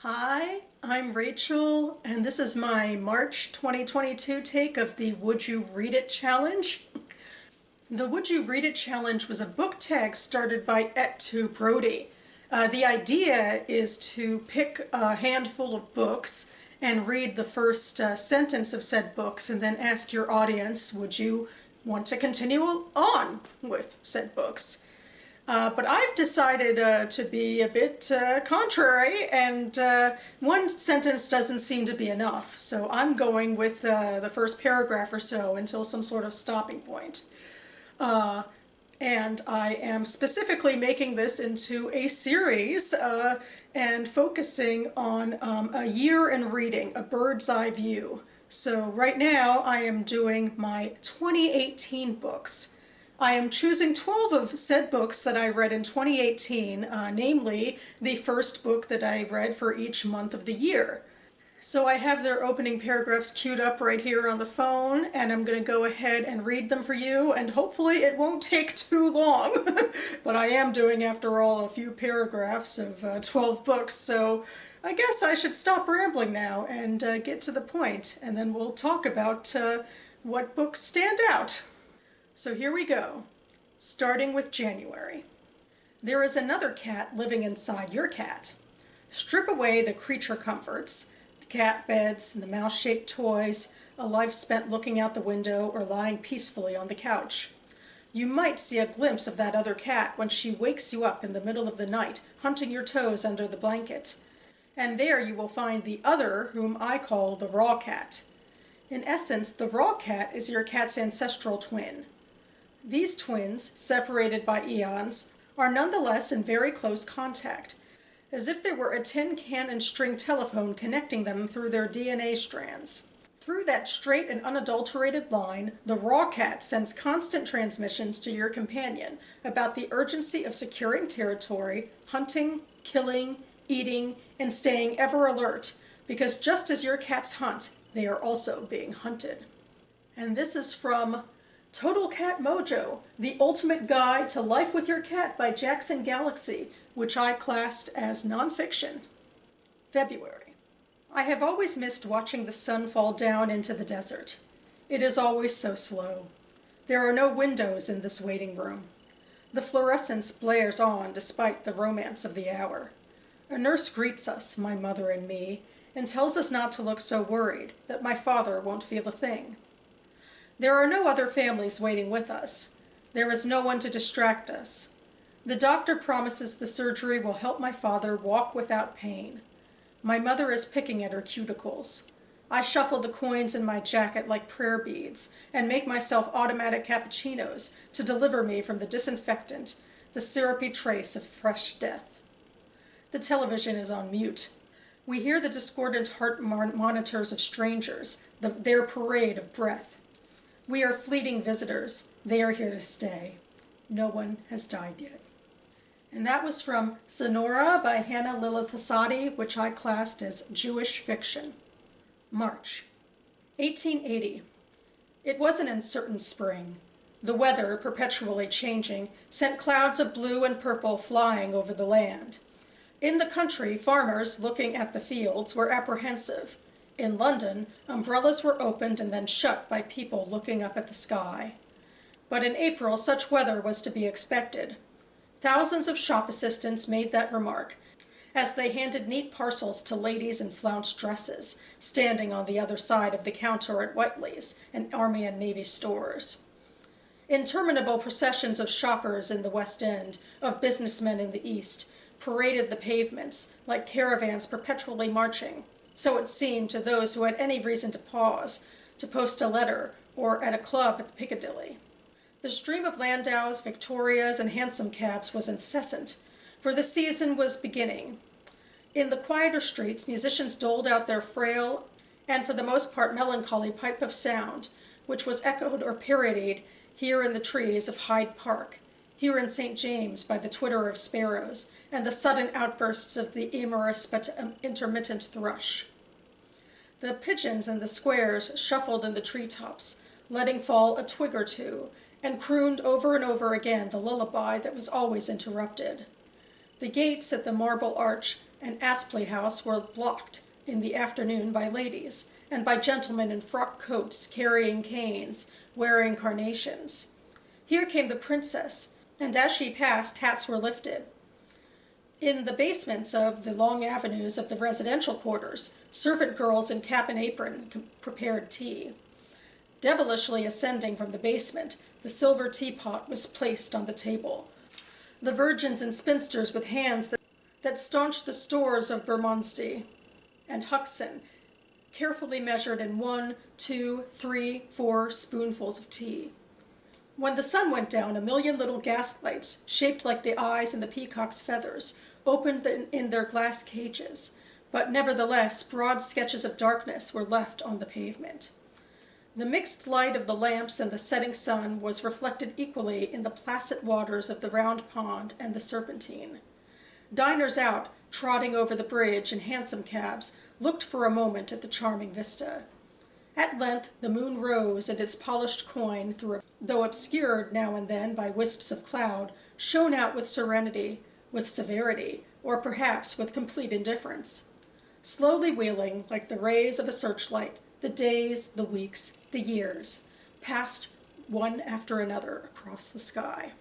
Hi, I'm Rachel, and this is my March 2022 take of the Would You Read It Challenge. The Would You Read It Challenge was a book tag started by Wordy. The idea is to pick a handful of books and read the first sentence of said books and then ask your audience, would you want to continue on with said books? But I've decided to be a bit contrary, and one sentence doesn't seem to be enough. So I'm going with the first paragraph or so until some sort of stopping point. And I am specifically making this into a series and focusing on a year in reading, a bird's eye view. So right now I am doing my 2018 books. I am choosing 12 of said books that I read in 2018, namely the first book that I read for each month of the year. So I have their opening paragraphs queued up right here on the phone, and I'm going to go ahead and read them for you, and hopefully it won't take too long. But I am doing, after all, a few paragraphs of 12 books, so I guess I should stop rambling now and get to the point, and then we'll talk about what books stand out. So here we go, starting with January. There is another cat living inside your cat. Strip away the creature comforts, the cat beds and the mouse-shaped toys, a life spent looking out the window or lying peacefully on the couch. You might see a glimpse of that other cat when she wakes you up in the middle of the night, hunting your toes under the blanket. And there you will find the other, whom I call the raw cat. In essence, the raw cat is your cat's ancestral twin. These twins, separated by eons, are nonetheless in very close contact, as if there were a tin can and string telephone connecting them through their DNA strands. Through that straight and unadulterated line, the raw cat sends constant transmissions to your companion about the urgency of securing territory, hunting, killing, eating, and staying ever alert, because just as your cats hunt, they are also being hunted. And this is from Total Cat MOJO, The Ultimate Guide to Life with Your Cat by Jackson Galaxy, which I classed as nonfiction. February. I have always missed watching the sun fall down into the desert. It is always so slow. There are no windows in this waiting room. The fluorescence blares on despite the romance of the hour. A nurse greets us, my mother and me, and tells us not to look so worried, that my father won't feel a thing. There are no other families waiting with us. There is no one to distract us. The doctor promises the surgery will help my father walk without pain. My mother is picking at her cuticles. I shuffle the coins in my jacket like prayer beads and make myself automatic cappuccinos to deliver me from the disinfectant, the syrupy trace of fresh death. The television is on mute. We hear the discordant heart monitors of strangers, their parade of breath. We are fleeting visitors. They are here to stay. No one has died yet. And that was from Sonora by Hannah Lilithasadi, which I classed as Jewish fiction. March. 1880. It was an uncertain spring. The weather, perpetually changing, sent clouds of blue and purple flying over the land. In the country, farmers, looking at the fields, were apprehensive. In London, umbrellas were opened and then shut by people looking up at the sky. But in April, such weather was to be expected. Thousands of shop assistants made that remark as they handed neat parcels to ladies in flounced dresses, standing on the other side of the counter at Whiteley's and Army and Navy stores. Interminable processions of shoppers in the West End, of businessmen in the East, paraded the pavements like caravans perpetually marching. So it seemed to those who had any reason to pause, to post a letter, or at a club at the Piccadilly. The stream of landaus, victorias, and hansom cabs was incessant, for the season was beginning. In the quieter streets, musicians doled out their frail, and for the most part melancholy pipe of sound, which was echoed or parodied here in the trees of Hyde Park, here in St. James by the twitter of sparrows, and the sudden outbursts of the amorous but intermittent thrush. The pigeons in the squares shuffled in the treetops, letting fall a twig or two, and crooned over and over again the lullaby that was always interrupted. The gates at the Marble Arch and Aspley House were blocked in the afternoon by ladies, and by gentlemen in frock coats carrying canes, wearing carnations. Here came the princess, and as she passed, hats were lifted. In the basements of the long avenues of the residential quarters, servant girls in cap and apron prepared tea. Devilishly ascending from the basement, the silver teapot was placed on the table. The virgins and spinsters with hands that staunched the stores of Bermondsey and Huxon carefully measured in 1, 2, 3, 4 spoonfuls of tea. When the sun went down, a million little gas lights, shaped like the eyes in the peacock's feathers, opened in their glass cages, but nevertheless broad sketches of darkness were left on the pavement. The mixed light of the lamps and the setting sun was reflected equally in the placid waters of the round pond and the Serpentine. Diners out, trotting over the bridge in hansom cabs, looked for a moment at the charming vista. At length the moon rose, and its polished coin, though obscured now and then by wisps of cloud, shone out with serenity, with severity, or perhaps with complete indifference. Slowly wheeling, like the rays of a searchlight, the days, the weeks, the years passed one after another across the sky.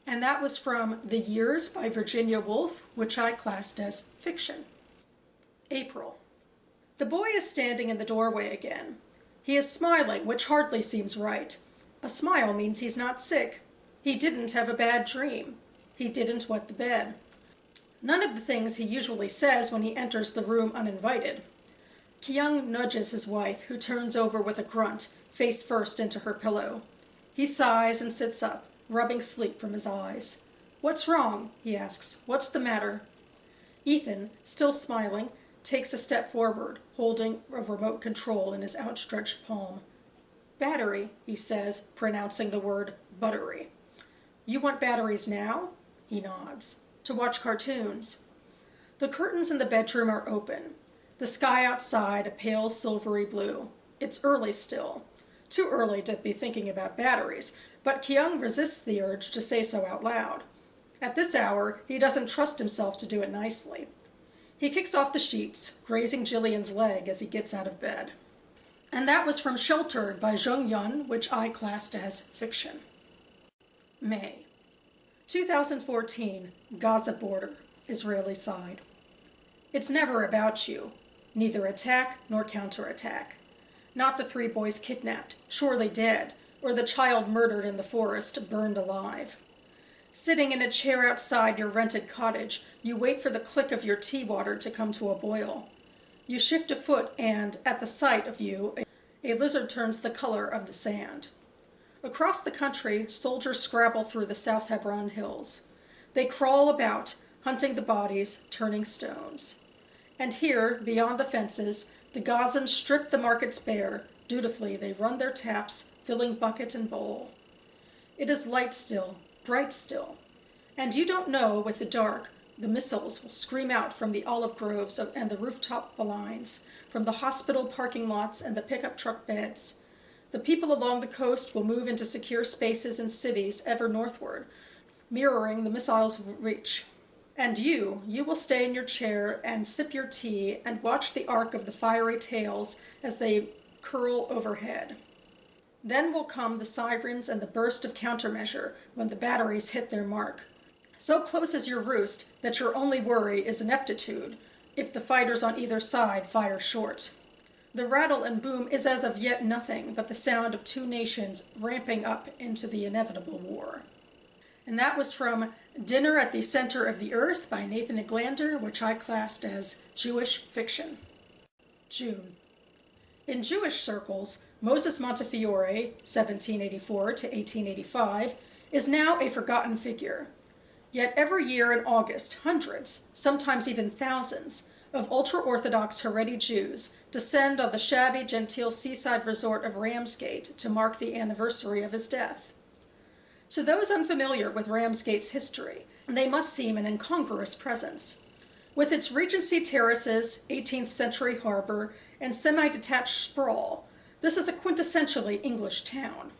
And that was from The Years by Virginia Woolf, which I classed as fiction. April. The boy is standing in the doorway again. He is smiling, which hardly seems right. A smile means he's not sick. He didn't have a bad dream. He didn't wet the bed. None of the things he usually says when he enters the room uninvited. Kyung nudges his wife, who turns over with a grunt, face first into her pillow. He sighs and sits up, rubbing sleep from his eyes. "What's wrong?" he asks. "What's the matter?" Ethan, still smiling, takes a step forward, holding a remote control in his outstretched palm. "Battery," he says, pronouncing the word buttery. "You want batteries now?" He nods. "To watch cartoons." The curtains in the bedroom are open. The sky outside a pale silvery blue. It's early still. Too early to be thinking about batteries, but Kyung resists the urge to say so out loud. At this hour, he doesn't trust himself to do it nicely. He kicks off the sheets, grazing Jillian's leg as he gets out of bed. And that was from Sheltered by Jung Yun, which I classed as fiction. May. 2014, Gaza border, Israeli side. It's never about you, neither attack nor counterattack. Not the 3 boys kidnapped, surely dead, or the child murdered in the forest, burned alive. Sitting in a chair outside your rented cottage, you wait for the click of your tea water to come to a boil. You shift a foot and, at the sight of you, a lizard turns the color of the sand. Across the country, soldiers scrabble through the South Hebron hills. They crawl about, hunting the bodies, turning stones. And here, beyond the fences, the Gazans strip the markets bare. Dutifully they run their taps, filling bucket and bowl. It is light still, bright still. And you don't know, with the dark, the missiles will scream out from the olive groves and the rooftop blinds, from the hospital parking lots and the pickup truck beds. The people along the coast will move into secure spaces in cities ever northward, mirroring the missiles' reach. And you will stay in your chair and sip your tea and watch the arc of the fiery tails as they curl overhead. Then will come the sirens and the burst of countermeasure when the batteries hit their mark. So close is your roost that your only worry is ineptitude if the fighters on either side fire short. The rattle and boom is as of yet nothing but the sound of 2 nations ramping up into the inevitable war. And that was from Dinner at the Center of the Earth by Nathan Eglander, which I classed as Jewish fiction. June. In Jewish circles, Moses Montefiore, 1784 to 1885, is now a forgotten figure. Yet every year in August, hundreds, sometimes even thousands, of ultra-Orthodox Haredi Jews descend on the shabby, genteel seaside resort of Ramsgate to mark the anniversary of his death. To those unfamiliar with Ramsgate's history, they must seem an incongruous presence. With its Regency terraces, 18th century harbor, and semi-detached sprawl, this is a quintessentially English town.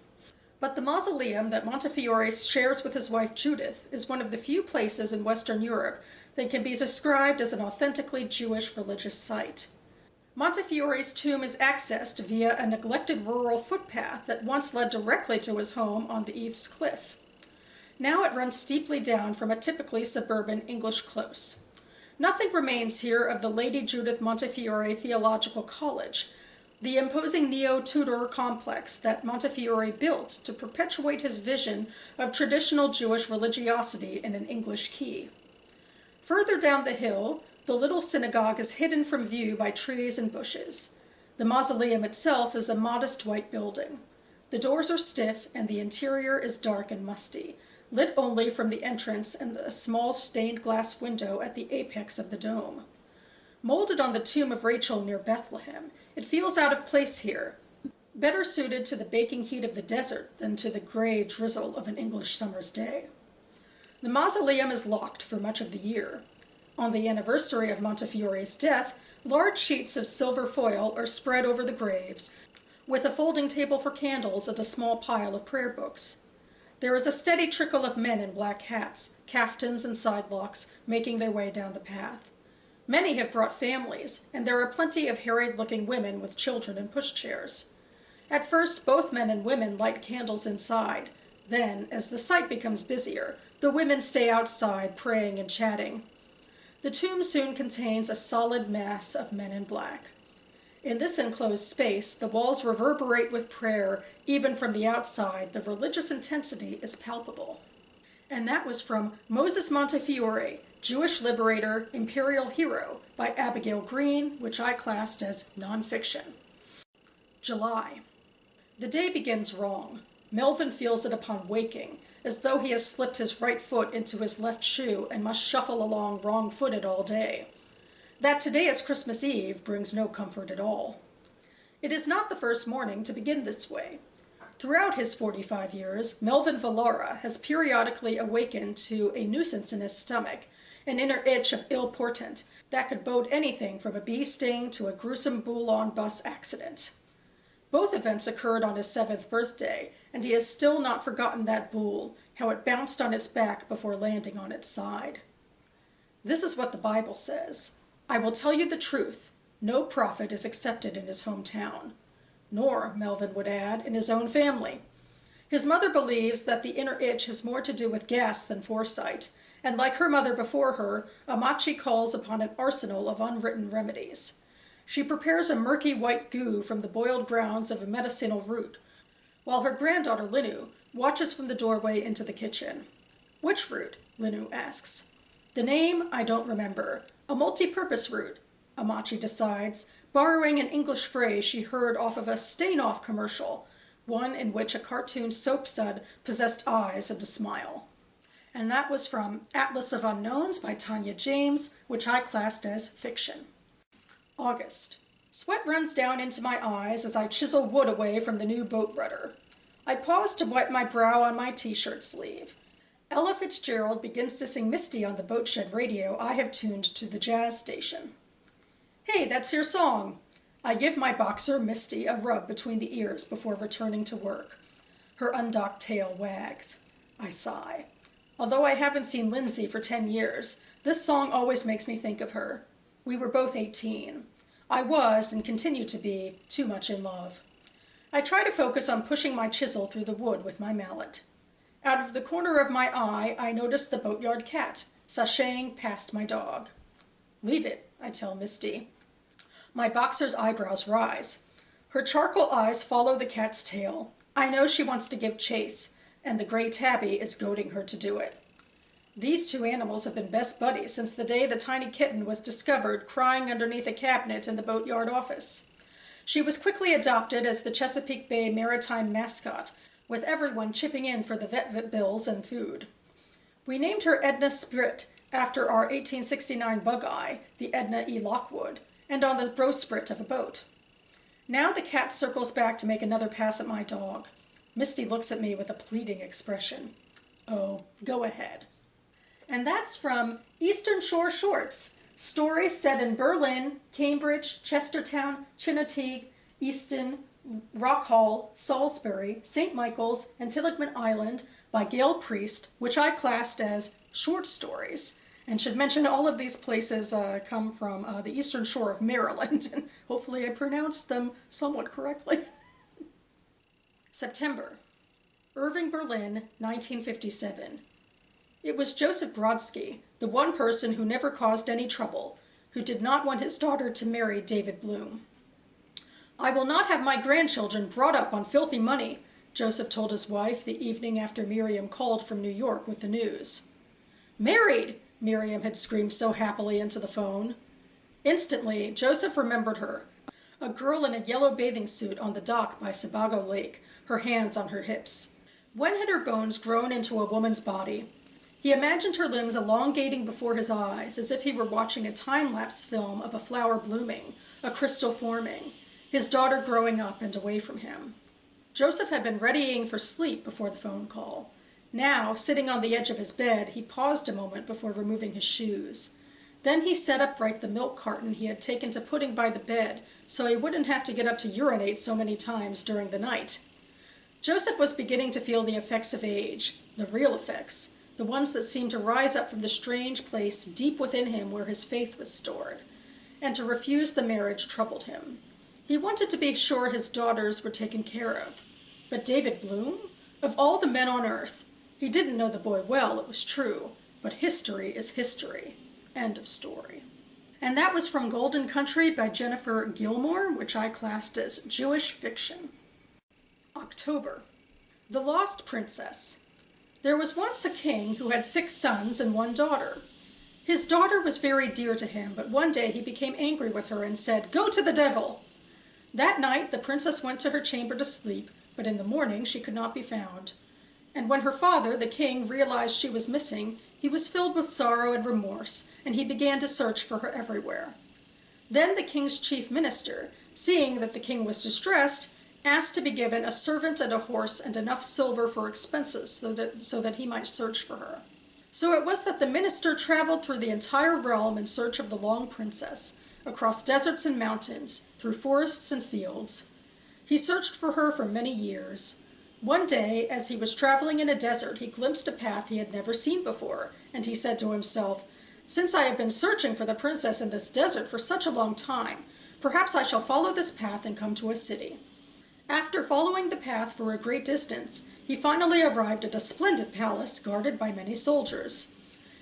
But the mausoleum that Montefiore shares with his wife Judith is one of the few places in Western Europe that can be described as an authentically Jewish religious site. Montefiore's tomb is accessed via a neglected rural footpath that once led directly to his home on the Eath's Cliff. Now it runs steeply down from a typically suburban English close. Nothing remains here of the Lady Judith Montefiore Theological College, the imposing neo-Tudor complex that Montefiore built to perpetuate his vision of traditional Jewish religiosity in an English key. Further down the hill, the little synagogue is hidden from view by trees and bushes. The mausoleum itself is a modest white building. The doors are stiff and the interior is dark and musty, lit only from the entrance and a small stained glass window at the apex of the dome. Molded on the tomb of Rachel near Bethlehem, it feels out of place here, better suited to the baking heat of the desert than to the gray drizzle of an English summer's day. The mausoleum is locked for much of the year. On the anniversary of Montefiore's death, large sheets of silver foil are spread over the graves, with a folding table for candles and a small pile of prayer books. There is a steady trickle of men in black hats, caftans and sidelocks making their way down the path. Many have brought families, and there are plenty of harried-looking women with children in pushchairs. At first, both men and women light candles inside. Then, as the site becomes busier, the women stay outside praying and chatting. The tomb soon contains a solid mass of men in black. In this enclosed space, the walls reverberate with prayer. Even from the outside, the religious intensity is palpable. And that was from Moses Montefiore, Jewish Liberator, Imperial Hero, by Abigail Green, which I classed as nonfiction. July. The day begins wrong. Melvin feels it upon waking, as though he has slipped his right foot into his left shoe and must shuffle along wrong-footed all day. That today is Christmas Eve brings no comfort at all. It is not the first morning to begin this way. Throughout his 45 years, Melvin Vallara has periodically awakened to a nuisance in his stomach, an inner itch of ill portent that could bode anything from a bee sting to a gruesome Boulon bus accident. Both events occurred on his 7th birthday, and he has still not forgotten that boule, how it bounced on its back before landing on its side. This is what the Bible says. I will tell you the truth. No prophet is accepted in his hometown. Nor, Melvin would add, in his own family. His mother believes that the inner itch has more to do with gas than foresight, and like her mother before her, Amachi calls upon an arsenal of unwritten remedies. She prepares a murky white goo from the boiled grounds of a medicinal root, while her granddaughter Linu watches from the doorway into the kitchen. Which root? Linu asks. The name I don't remember. A multi-purpose root, Amachi decides, borrowing an English phrase she heard off of a Stain-Off commercial, one in which a cartoon soapsud possessed eyes and a smile. And that was from Atlas of Unknowns by Tanya James, which I classed as fiction. August. Sweat runs down into my eyes as I chisel wood away from the new boat rudder. I pause to wipe my brow on my t-shirt sleeve. Ella Fitzgerald begins to sing Misty on the boat shed radio I have tuned to the jazz station. Hey, that's your song. I give my boxer Misty a rub between the ears before returning to work. Her undocked tail wags. I sigh. Although I haven't seen Lindsay for 10 years, this song always makes me think of her. We were both 18. I was, and continue to be, too much in love. I try to focus on pushing my chisel through the wood with my mallet. Out of the corner of my eye, I notice the boatyard cat, sashaying past my dog. Leave it, I tell Misty. My boxer's eyebrows rise. Her charcoal eyes follow the cat's tail. I know she wants to give chase, and the gray tabby is goading her to do it. These two animals have been best buddies since the day the tiny kitten was discovered crying underneath a cabinet in the boatyard office. She was quickly adopted as the Chesapeake Bay maritime mascot, with everyone chipping in for the vet bills and food. We named her Edna Sprit after our 1869 bug-eye, the Edna E. Lockwood, and on the bowsprit of a boat. Now the cat circles back to make another pass at my dog. Misty looks at me with a pleading expression. Oh, go ahead. And that's from Eastern Shore Shorts, stories set in Berlin, Cambridge, Chestertown, Chincoteague, Easton, Rock Hall, Salisbury, St. Michael's, and Tillicman Island by Gail Priest, which I classed as short stories, And should mention all of these places come from the eastern shore of Maryland, and hopefully I pronounced them somewhat correctly. September. Irving, Berlin, 1957. It was Joseph Brodsky, the one person who never caused any trouble, who did not want his daughter to marry David Bloom. "I will not have my grandchildren brought up on filthy money," Joseph told his wife the evening after Miriam called from New York with the news. "Married!" Miriam had screamed so happily into the phone. Instantly, Joseph remembered her, a girl in a yellow bathing suit on the dock by Sebago Lake, her hands on her hips. When had her bones grown into a woman's body? He imagined her limbs elongating before his eyes, as if he were watching a time-lapse film of a flower blooming, a crystal forming, his daughter growing up and away from him. Joseph had been readying for sleep before the phone call. Now, sitting on the edge of his bed, he paused a moment before removing his shoes. Then he set upright the milk carton he had taken to putting by the bed so he wouldn't have to get up to urinate so many times during the night. Joseph was beginning to feel the effects of age, the real effects, the ones that seemed to rise up from the strange place deep within him where his faith was stored. And to refuse the marriage troubled him. He wanted to be sure his daughters were taken care of. But David Bloom? Of all the men on earth, he didn't know the boy well, it was true, but history is history. End of story. And that was from Golden Country by Jennifer Gilmore, which I classed as Jewish fiction. October. The Lost Princess. There was once a king who had 6 sons and 1 daughter. His daughter was very dear to him, but one day he became angry with her and said, "Go to the devil!" That night the princess went to her chamber to sleep, but in the morning she could not be found. And when her father, the king, realized she was missing, he was filled with sorrow and remorse, and he began to search for her everywhere. Then the king's chief minister, seeing that the king was distressed, asked to be given a servant and a horse and enough silver for expenses so that he might search for her. So it was that the minister traveled through the entire realm in search of the long princess, across deserts and mountains, through forests and fields. He searched for her for many years. One day, as he was traveling in a desert, he glimpsed a path he had never seen before, and he said to himself, "Since I have been searching for the princess in this desert for such a long time, perhaps I shall follow this path and come to a city." After following the path for a great distance, he finally arrived at a splendid palace guarded by many soldiers.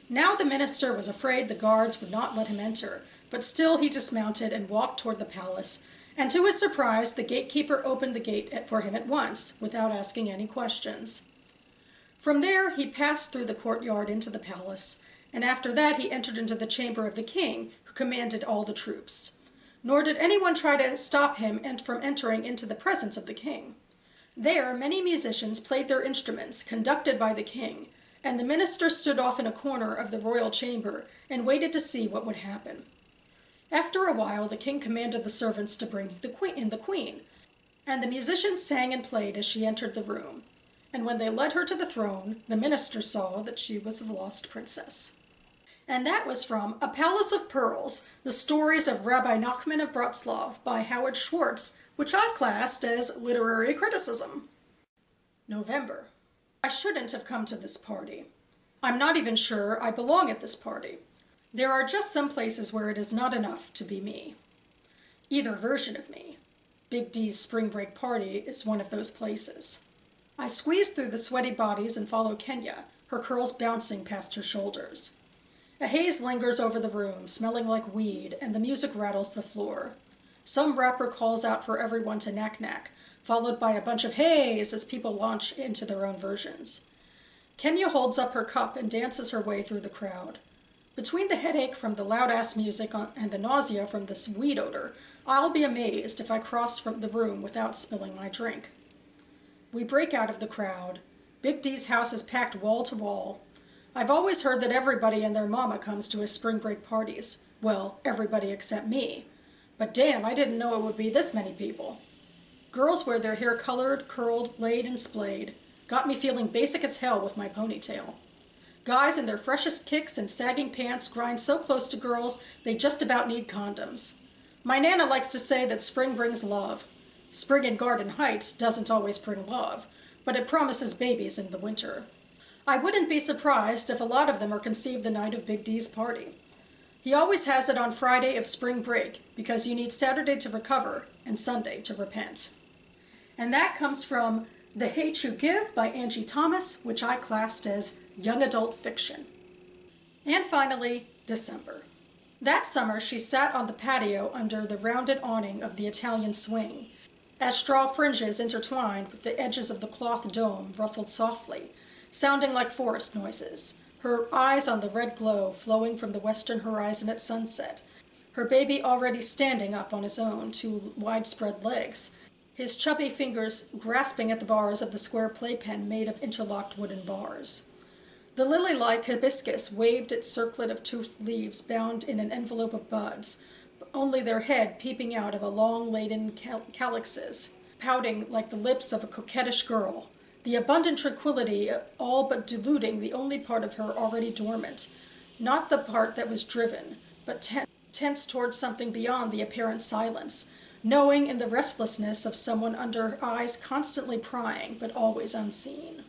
Now the minister was afraid the guards would not let him enter, but still he dismounted and walked toward the palace, and to his surprise the gatekeeper opened the gate for him at once, without asking any questions. From there he passed through the courtyard into the palace, and after that he entered into the chamber of the king, who commanded all the troops. Nor did anyone try to stop him from entering into the presence of the king. There many musicians played their instruments, conducted by the king, and the minister stood off in a corner of the royal chamber and waited to see what would happen. After a while the king commanded the servants to bring in the queen, and the musicians sang and played as she entered the room. And when they led her to the throne, the minister saw that she was the lost princess. And that was from A Palace of Pearls, The Stories of Rabbi Nachman of Bratslav by Howard Schwartz, which I classed as literary criticism. November. I shouldn't have come to this party. I'm not even sure I belong at this party. There are just some places where it is not enough to be me. Either version of me. Big D's spring break party is one of those places. I squeeze through the sweaty bodies and follow Kenya, her curls bouncing past her shoulders. A haze lingers over the room, smelling like weed, and the music rattles the floor. Some rapper calls out for everyone to knack-knack, followed by a bunch of hays as people launch into their own versions. Kenya holds up her cup and dances her way through the crowd. Between the headache from the loud-ass music and the nausea from this weed odor, I'll be amazed if I cross from the room without spilling my drink. We break out of the crowd. Big D's house is packed wall to wall. I've always heard that everybody and their mama comes to his spring break parties. Well, everybody except me. But damn, I didn't know it would be this many people. Girls wear their hair colored, curled, laid, and splayed. Got me feeling basic as hell with my ponytail. Guys in their freshest kicks and sagging pants grind so close to girls they just about need condoms. My Nana likes to say that spring brings love. Spring in Garden Heights doesn't always bring love, but it promises babies in the winter. I wouldn't be surprised if a lot of them are conceived the night of Big D's party. He always has it on Friday of spring break because you need Saturday to recover and Sunday to repent. And that comes from The Hate You Give by Angie Thomas, which I classed as young adult fiction. And finally, December. That summer, she sat on the patio under the rounded awning of the Italian swing, as straw fringes intertwined with the edges of the cloth dome rustled softly, sounding like forest noises, her eyes on the red glow flowing from the western horizon at sunset, her baby already standing up on his own two widespread legs, his chubby fingers grasping at the bars of the square playpen made of interlocked wooden bars. The lily-like hibiscus waved its circlet of toothed leaves bound in an envelope of buds, only their head peeping out of a long-laden calyxes, pouting like the lips of a coquettish girl, the abundant tranquility all but diluting the only part of her already dormant, not the part that was driven, but tense towards something beyond the apparent silence, knowing in the restlessness of someone under eyes constantly prying, but always unseen.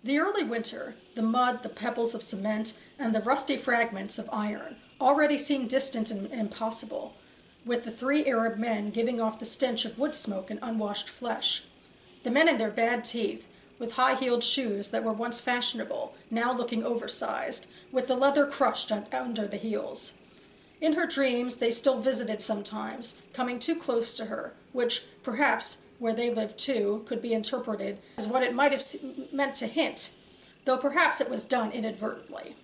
The early winter, the mud, the pebbles of cement, and the rusty fragments of iron already seemed distant and impossible, with the three Arab men giving off the stench of wood smoke and unwashed flesh. The men in their bad teeth, with high-heeled shoes that were once fashionable, now looking oversized, with the leather crushed under the heels. In her dreams they still visited sometimes, coming too close to her, which, perhaps, where they lived too, could be interpreted as what it might have meant to hint, though perhaps it was done inadvertently.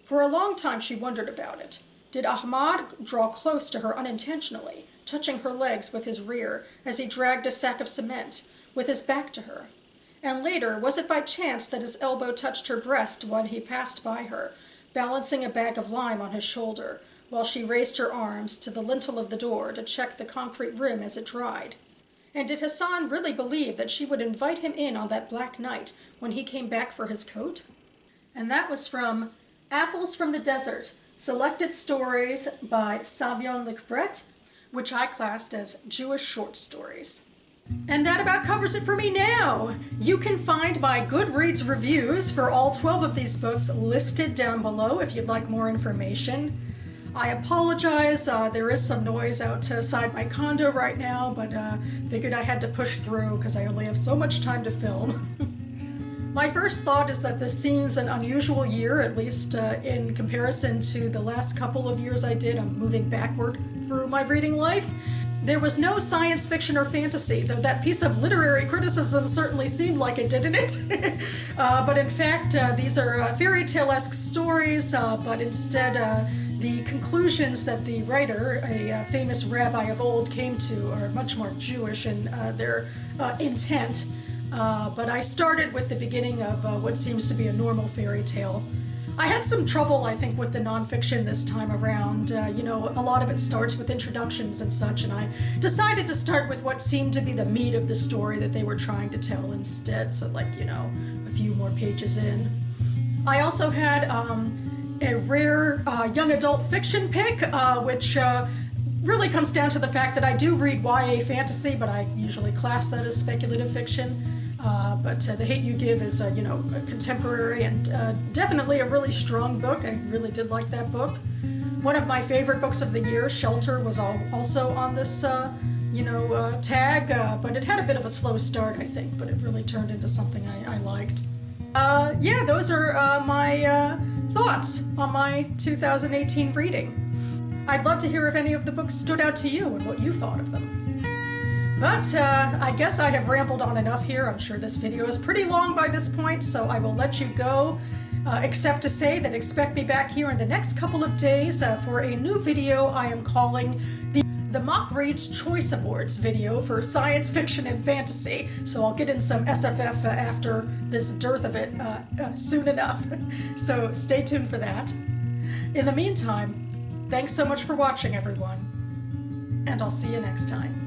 For a long time she wondered about it. Did Ahmad draw close to her unintentionally, touching her legs with his rear as he dragged a sack of cement, with his back to her? And later, was it by chance that his elbow touched her breast when he passed by her, balancing a bag of lime on his shoulder, while she raised her arms to the lintel of the door to check the concrete rim as it dried? And did Hassan really believe that she would invite him in on that black night when he came back for his coat? And that was from Apples from the Desert, Selected Stories by Savion Lecbret, which I classed as Jewish short stories. And that about covers it for me now. You can find my Goodreads reviews for all 12 of these books listed down below if you'd like more information. I apologize, there is some noise outside my condo right now, but figured I had to push through because I only have so much time to film. My first thought is that this seems an unusual year, at least in comparison to the last couple of years I did. I'm moving backward through my reading life. There was no science fiction or fantasy, though that piece of literary criticism certainly seemed like it, didn't it? But in fact, these are fairy tale-esque stories, but instead the conclusions that the writer, a famous rabbi of old, came to are much more Jewish in their intent. But I started with the beginning of what seems to be a normal fairy tale. I had some trouble, I think, with the nonfiction this time around. You know, a lot of it starts with introductions and such, and I decided to start with what seemed to be the meat of the story that they were trying to tell instead, so like, you know, a few more pages in. I also had a rare young adult fiction pick, which really comes down to the fact that I do read YA fantasy, but I usually class that as speculative fiction. But The Hate You Give is, you know, contemporary and definitely a really strong book. I really did like that book. One of my favorite books of the year, Shelter, was also on this, you know, tag, but it had a bit of a slow start, I think, but it really turned into something I liked. Yeah, those are my thoughts on my 2018 reading. I'd love to hear if any of the books stood out to you and what you thought of them. But I guess I have rambled on enough here. I'm sure this video is pretty long by this point, so I will let you go, except to say that expect me back here in the next couple of days for a new video I am calling the Mock Reads Choice Awards video for science fiction and fantasy. So I'll get in some SFF after this dearth of it soon enough. So stay tuned for that. In the meantime, thanks so much for watching, everyone, and I'll see you next time.